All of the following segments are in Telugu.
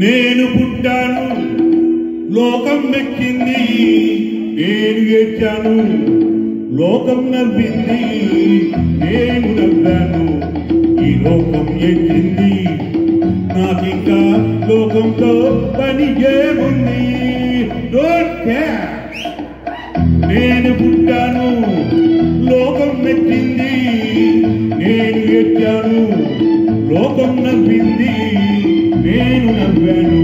నేను పుట్టాను లోకం మెచ్చింది, నేను ఏడ్చాను లోకం నవ్వింది, నేను నవ్వాను ఈ లోకం ఏడ్చింది. నాకింకా లోకంతో పని ఏముంది? Don't care. నేను పుట్టాను లోకం మెచ్చింది, నేను ఏడ్చాను లోకం నవ్వింది, నేను నవ్వాను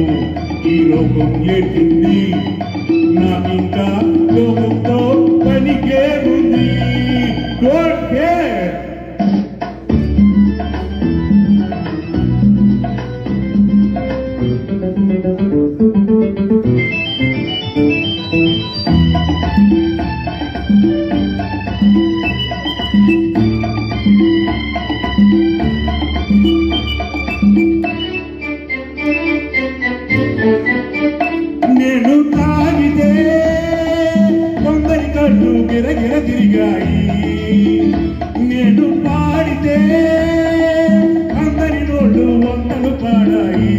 ఈ లోకం ఏడ్చింది. నాకింకా లోకంతో పనికేముంది? Don't care. నేను తాగితే కొందరి కళ్ళు గిరగిర తిరిగాయి, నేను పాడితే అందరి నోళ్ళు వందలు పాడాయి.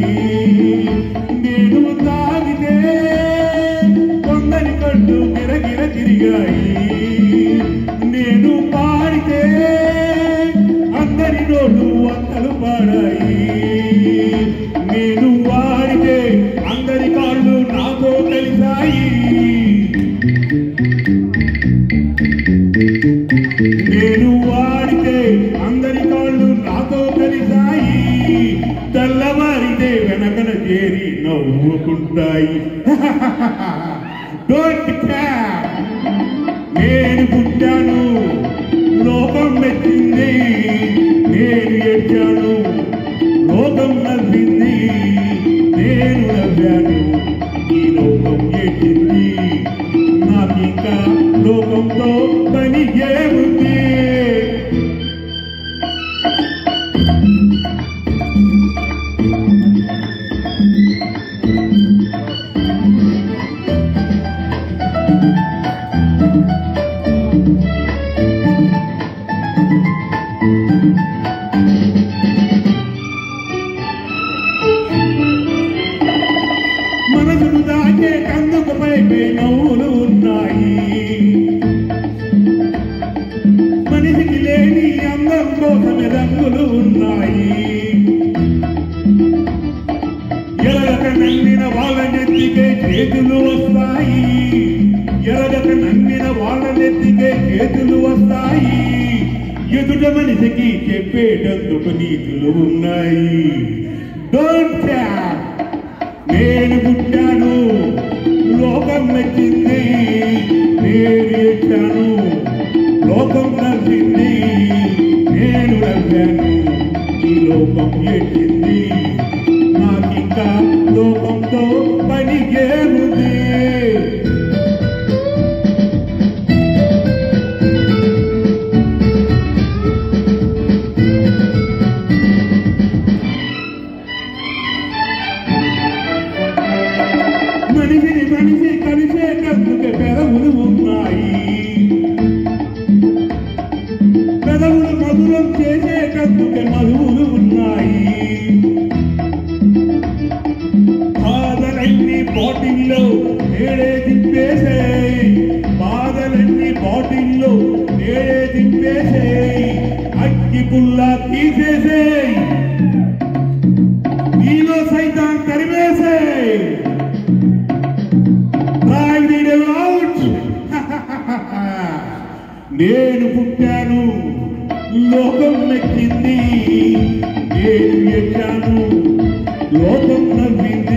నేను తాగితే కొందరి కళ్ళు గిరగిర తిరిగాయి, నేను పాడితే అందరి నోళ్ళు వందలు పాడాయి. నేను వాడితే అందరి కాళ్ళు నాతో కలిసాయి. నేను వాడితే అందరి కాళ్ళు నాతో కలిసాయి. తెల్లవారితే వెనకన చేరి నవ్వుకుంటాయి. Don't care. నేను పుట్టాను లోకం మెచ్చింది, నేను ఏడ్చాను లోకం నవ్వింది, నేను నవ్వాను ఈ లోకం ఏడ్చింది. నాకింకా లోకంతో పని ఏముంది? మనసును దాచే కందుకపై నవ్వులు ఉన్నాయి, మనిషికి లేని అందం కోసమే రంగులు ఉన్నాయి. ఎరగక నమ్మిన వాళ్ళ నెత్తికే చేతులు వస్తాయి, ఎరగక నమ్మిన వాళ్ళ నెత్తికే చేతులు వస్తాయి. ఎదుట మనిషికి చెప్పేటందుకు నీతులు ఉన్నాయి. Don't care. నేను పుట్టాను లోకం మెచ్చింది, నేను ఏడ్చాను లోకం నవ్వింది, నేను నవ్వాను ఈ లోకం ఏడ్చింది. నాకింకా లోకంతో పని ఏముంది? మనిషిని మనిషి కలిసేటందుకే పెదవులు ఉన్నాయి, పెదవులు మధురం చేసేటందుకే మధువులు ఉన్నాయి. బాధలన్నీ బాటిల్లో నేడే దింపేసేయ్, బాధలన్నీ బాటిల్లో నేడే దింపేసేయ్. అగ్గి పుల్ల తీసేసేయ్, నీలో సైతాన్ తరిమేసేయ్. నేను పుట్టాను లోకం మెచ్చింది, నేను ఏడ్చాను లోకం నవ్వింది.